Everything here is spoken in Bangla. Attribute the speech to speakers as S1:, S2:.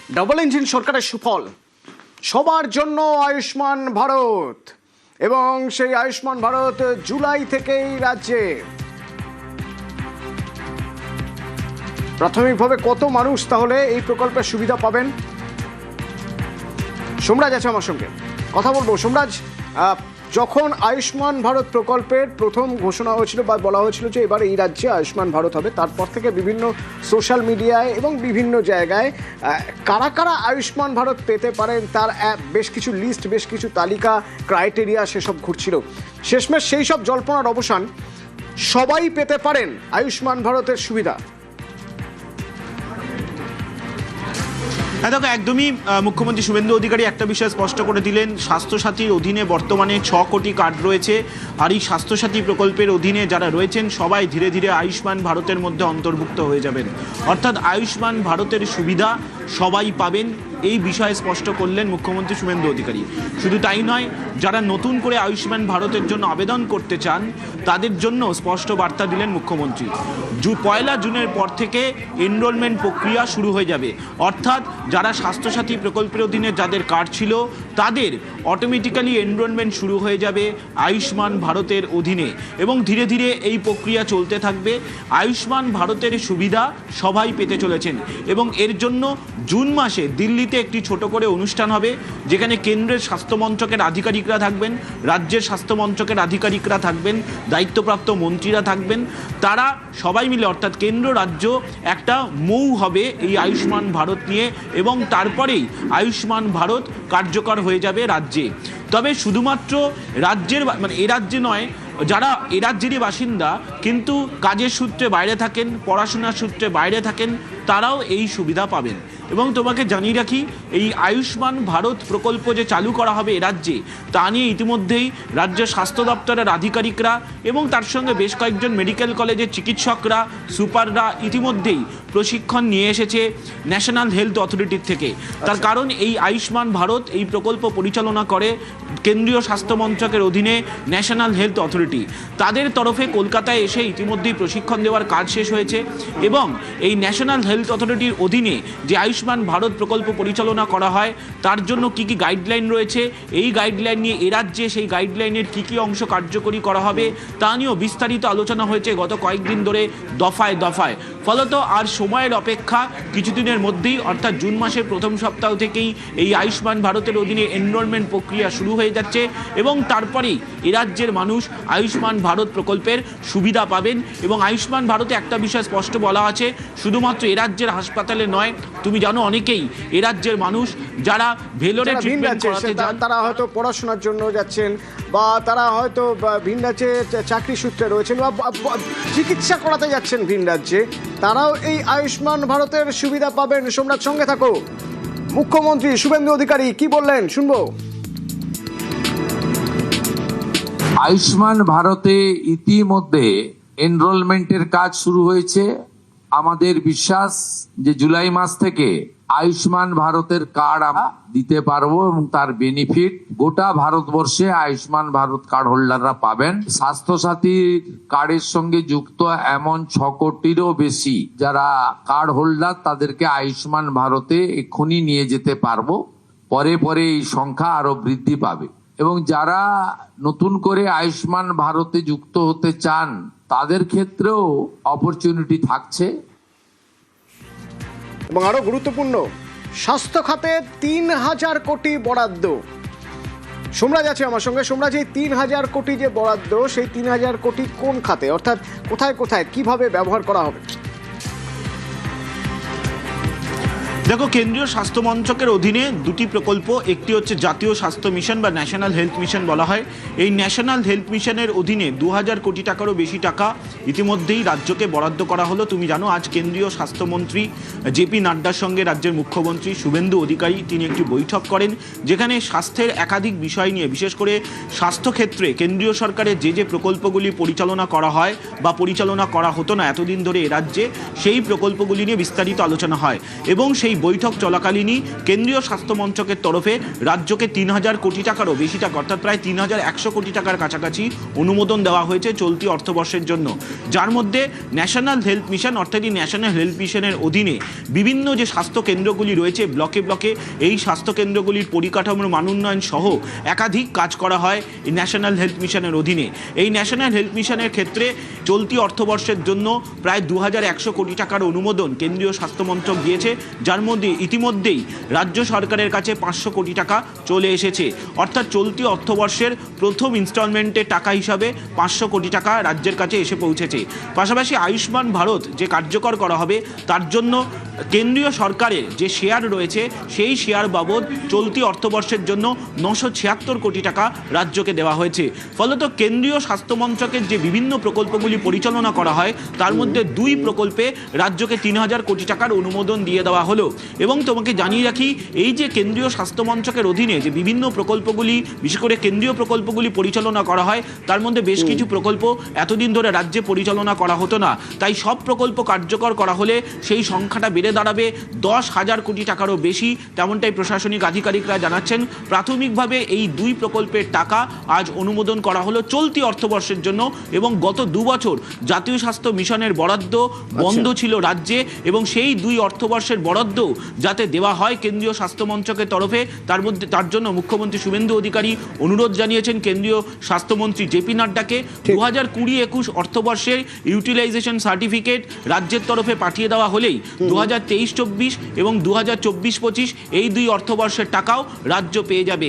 S1: ডাবল ইঞ্জিন সরকারের সুফল সবার জন্য আয়ুষ্মান ভারত এবং সেই আয়ুষ্মান ভারত জুলাই থেকেই রাজ্যে। প্রাথমিকভাবে কত মানুষ তাহলে এই প্রকল্পের সুবিধা পাবেন? সোমরাজ আছে আমার সঙ্গে, কথা বলবো। সোমরাজ, যখন আয়ুষ্মান ভারত প্রকল্পের প্রথম ঘোষণা হয়েছিল বা বলা হয়েছিল যে এবার এই রাজ্যে আয়ুষ্মান ভারত হবে, তারপর থেকে বিভিন্ন সোশ্যাল মিডিয়ায় এবং বিভিন্ন জায়গায় কারা কারা আয়ুষ্মান ভারত পেতে পারেন তার বেশ কিছু লিস্ট, বেশ কিছু তালিকা, ক্রাইটেরিয়া সেসব ঘুরছিল। শেষমেশ সেই সব জল্পনার অবসান, সবাই পেতে পারেন আয়ুষ্মান ভারতের সুবিধা।
S2: হ্যাঁ দেখো, একদমই মুখ্যমন্ত্রী শুভেন্দু অধিকারী একটা বিষয় স্পষ্ট করে দিলেন। স্বাস্থ্যসাথীর অধীনে বর্তমানে 6 কোটি কার্ড রয়েছে, আর এই স্বাস্থ্যসাথী প্রকল্পের অধীনে যারা রয়েছেন সবাই ধীরে ধীরে আয়ুষ্মান ভারতের মধ্যে অন্তর্ভুক্ত হয়ে যাবেন। অর্থাৎ আয়ুষ্মান ভারতের সুবিধা সবাই পাবেন, এই বিষয়ে স্পষ্ট করলেন মুখ্যমন্ত্রী শুভেন্দু অধিকারী। শুধু তাই নয়, যারা নতুন করে আয়ুষ্মান ভারতের জন্য আবেদন করতে চান তাদের জন্য স্পষ্ট বার্তা দিলেন মুখ্যমন্ত্রী। 1 জুনের পর থেকে এনরোলমেন্ট প্রক্রিয়া শুরু হয়ে যাবে। অর্থাৎ যারা স্বাস্থ্যসাথী প্রকল্পের অধীনে যাদের কার্ড ছিল তাদের অটোমেটিক্যালি এনরোলমেন্ট শুরু হয়ে যাবে আয়ুষ্মান ভারতের অধীনে, এবং ধীরে ধীরে এই প্রক্রিয়া চলতে থাকবে। আয়ুষ্মান ভারতের সুবিধা সবাই পেতে চলেছেন, এবং এর জন্য জুন মাসে দিল্লিতে একটি ছোট করে অনুষ্ঠান হবে, যেখানে কেন্দ্রের স্বাস্থ্য মন্ত্রকের আধিকারিকরা থাকবেন, রাজ্যের স্বাস্থ্য মন্ত্রকের আধিকারিকরা থাকবেন, দায়িত্বপ্রাপ্ত মন্ত্রীরা থাকবেন। তারা সবাই মিলে অর্থাৎ কেন্দ্র রাজ্য একটা মৌ হবে এই আয়ুষ্মান ভারত নিয়ে, এবং তারপরেই আয়ুষ্মান ভারত কার্যকর হয়ে যাবে রাজ্যে। তবে শুধুমাত্র রাজ্যের এ রাজ্যে নয়, যারা এ রাজ্যেরই বাসিন্দা কিন্তু কাজের সূত্রে বাইরে থাকেন, পড়াশোনার সূত্রে বাইরে থাকেন, তারাও এই সুবিধা পাবেন। এবং তোমাকে জানিয়ে রাখি, এই আয়ুষ্মান ভারত প্রকল্প যে চালু করা হবে এ রাজ্যে, তা নিয়ে ইতিমধ্যেই রাজ্য স্বাস্থ্য দপ্তরের আধিকারিকরা এবং তার সঙ্গে বেশ কয়েকজন মেডিকেল কলেজের চিকিৎসকরা, সুপাররা ইতিমধ্যেই প্রশিক্ষণ নিয়ে এসেছে ন্যাশনাল হেলথ অথরিটির থেকে। তার কারণ এই আয়ুষ্মান ভারত এই প্রকল্প পরিচালনা করে কেন্দ্রীয় স্বাস্থ্য মন্ত্রকের অধীনে ন্যাশনাল হেলথ অথরিটি। তাদের তরফে কলকাতায় এসে ইতিমধ্যেই প্রশিক্ষণ দেওয়ার কাজ শেষ হয়েছে, এবং এই ন্যাশনাল হেলথ অথরিটির অধীনে যে আয়ুষ্মান ভারত প্রকল্প পরিচালনা করা হয় তার জন্য কি কি গাইডলাইন রয়েছে, এই গাইডলাইন নিয়ে এ রাজ্যে সেই গাইডলাইনের কি কি অংশ কার্যকরী করা হবে তা নিয়েও বিস্তারিত আলোচনা হয়েছে গত কয়েকদিন ধরে দফায় দফায়। ফলত আর সময়ের অপেক্ষা, কিছুদিনের মধ্যেই অর্থাৎ জুন মাসের প্রথম সপ্তাহ থেকেই এই আয়ুষ্মান ভারতের অধীনে এনরোলমেন্ট প্রক্রিয়া শুরু হয়ে যাচ্ছে, এবং তারপরেই এ রাজ্যের মানুষ আয়ুষ্মান ভারত প্রকল্পের সুবিধা পাবেন। এবং আয়ুষ্মান ভারতে একটা বিষয় স্পষ্ট বলা আছে, শুধুমাত্র এ রাজ্যের হাসপাতালে নয়, তুমি জানো অনেকেই এ রাজ্যের মানুষ যারা ভেলোরে ট্রিটমেন্ট করাতে যান,
S1: তারা হয়তো পড়াশোনার জন্য যাচ্ছেন, বা তারা হয়তো ভিন রাজ্যে চাকরি সূত্রে রয়েছেন, বা চিকিৎসা করাতে যাচ্ছেন ভিন রাজ্যে, তারাও এই আয়ুষ্মান ভারতের সুবিধা পাবেন। সোমরাজ, সঙ্গে থাকো। মুখ্যমন্ত্রী শুভেন্দু অধিকারী কি বললেন শুনবো।
S3: আয়ুষ্মান ভারতে ইতিমধ্যে এনরোলমেন্টের কাজ শুরু হয়েছে। আমাদের বিশ্বাস যে জুলাই মাস থেকে আয়ুষ্মান ভারতের কার্ড আমরা দিতে পারবো, এবং তার বেনিফিট গোটা ভারতবর্ষে আয়ুষ্মান ভারত কার্ড হোল্ডাররা পাবেন। স্বাস্থ্যসাথীর কার্ডের সঙ্গে যুক্ত এমন 6 কোটিরও বেশি যারা কার্ড হোল্ডার, তাদেরকে আয়ুষ্মান ভারতে এক্ষুনি নিয়ে যেতে পারবো। পরে পরে এই সংখ্যা আরো বৃদ্ধি পাবে, এবং যারা নতুন করে আয়ুষ্মান ভারতে যুক্ত হতে চান তাদের ক্ষেত্রেও অপরচুনিটি থাকছে।
S1: এবং আরো গুরুত্বপূর্ণ, স্বাস্থ্য খাতে 3000 কোটি বরাদ্দ। সোমরাজ আছে আমার সঙ্গে। সোমরাজ, এই 3000 কোটি যে বরাদ্দ, সেই 3000 কোটি কোন খাতে, অর্থাৎ কোথায় কোথায় কিভাবে ব্যবহার করা হবে?
S2: দেখো, কেন্দ্রীয় স্বাস্থ্য মন্ত্রকের অধীনে 2টি প্রকল্প, একটি হচ্ছে জাতীয় স্বাস্থ্য মিশন বা ন্যাশনাল হেলথ মিশন বলা হয়। এই ন্যাশনাল হেলথ মিশনের অধীনে 2000 কোটি টাকারও বেশি টাকা ইতিমধ্যেই রাজ্যকে বরাদ্দ করা হলো। তুমি জানো, আজ কেন্দ্রীয় স্বাস্থ্যমন্ত্রী জেপি নাড্ডার সঙ্গে রাজ্যের মুখ্যমন্ত্রী শুভেন্দু অধিকারী তিনি একটি বৈঠক করেন, যেখানে স্বাস্থ্যের একাধিক বিষয় নিয়ে, বিশেষ করে স্বাস্থ্যক্ষেত্রে কেন্দ্রীয় সরকারের যে প্রকল্পগুলি পরিচালনা করা হয় বা পরিচালনা করা হতো না এতদিন ধরে এ রাজ্যে, সেই প্রকল্পগুলি নিয়ে বিস্তারিত আলোচনা হয়। এবং সেই এই বৈঠক চলাকালীনই কেন্দ্রীয় স্বাস্থ্য মন্ত্রকের তরফে রাজ্যকে 3,000 কোটি টাকারও বেশি টাকা, অর্থাৎ প্রায় 3,100 কোটি টাকার কাছাকাছি অনুমোদন দেওয়া হয়েছে চলতি অর্থবর্ষের জন্য, যার মধ্যে ন্যাশনাল হেলথ মিশন অর্থাৎ এই ন্যাশনাল হেলথ মিশনের অধীনে বিভিন্ন যে স্বাস্থ্য কেন্দ্রগুলি রয়েছে ব্লকে ব্লকে, এই স্বাস্থ্য কেন্দ্রগুলির পরিকাঠামোর মানোন্নয়ন সহ একাধিক কাজ করা হয় এই ন্যাশনাল হেলথ মিশনের অধীনে। এই ন্যাশনাল হেলথ মিশনের ক্ষেত্রে চলতি অর্থবর্ষের জন্য প্রায় 2,100 কোটি টাকার অনুমোদন কেন্দ্রীয় স্বাস্থ্য মন্ত্রক দিয়েছে, যার মধ্যে ইতিমধ্যেই রাজ্য সরকারের কাছে 500 কোটি টাকা চলে এসেছে। অর্থাৎ চলতি অর্থবর্ষের প্রথম ইনস্টলমেন্টের টাকা হিসাবে 500 কোটি টাকা রাজ্যের কাছে এসে পৌঁছেছে। পাশাপাশি আয়ুষ্মান ভারত যে কার্যকর করা হবে তার জন্য কেন্দ্রীয় সরকারের যে শেয়ার রয়েছে সেই শেয়ার বাবদ চলতি অর্থবর্ষের জন্য 976 কোটি টাকা রাজ্যকে দেওয়া হয়েছে। ফলত কেন্দ্রীয় স্বাস্থ্য মন্ত্রকের যে বিভিন্ন প্রকল্পগুলি পরিচালনা করা হয় তার মধ্যে 2 প্রকল্পে রাজ্যকে 3,000 কোটি টাকার অনুমোদন দিয়ে দেওয়া হলো। এবং তোমাকে জানিয়ে রাখি, এই যে কেন্দ্রীয় স্বাস্থ্য মন্ত্রকের অধীনে যে বিভিন্ন প্রকল্পগুলি, বিশেষ করে কেন্দ্রীয় প্রকল্পগুলি পরিচালনা করা হয় তার মধ্যে বেশ কিছু প্রকল্প এতদিন ধরে রাজ্যে পরিচালনা করা হতো না, তাই সব প্রকল্প কার্যকর করা হলে সেই সংখ্যাটা বেড়ে দাঁড়াবে 10,000 কোটি টাকারও বেশি, তেমনটাই প্রশাসনিক আধিকারিকরা জানাচ্ছেন। প্রাথমিকভাবে এই 2 প্রকল্পের টাকা আজ অনুমোদন করা হলো চলতি অর্থবর্ষের জন্য, এবং গত 2 বছর জাতীয় স্বাস্থ্য মিশনের বরাদ্দ বন্ধ ছিল রাজ্যে, এবং সেই 2 অর্থবর্ষের বরাদ্দ যাতে দেওয়া হয় কেন্দ্রীয় স্বাস্থ্য মন্ত্রকের তরফে, তার জন্য মুখ্যমন্ত্রী শুভেন্দু অধিকারী অনুরোধ জানিয়েছেন কেন্দ্রীয় স্বাস্থ্যমন্ত্রী জেপি নাড্ডাকে 2020-21 অর্থবর্ষের ইউটিলাইজেশন সার্টিফিকেট রাজ্যের তরফে পাঠিয়ে দেওয়া হলেই 2023-24 এবং 2024-25 এই 2 অর্থবর্ষের টাকাও রাজ্য পেয়ে যাবে।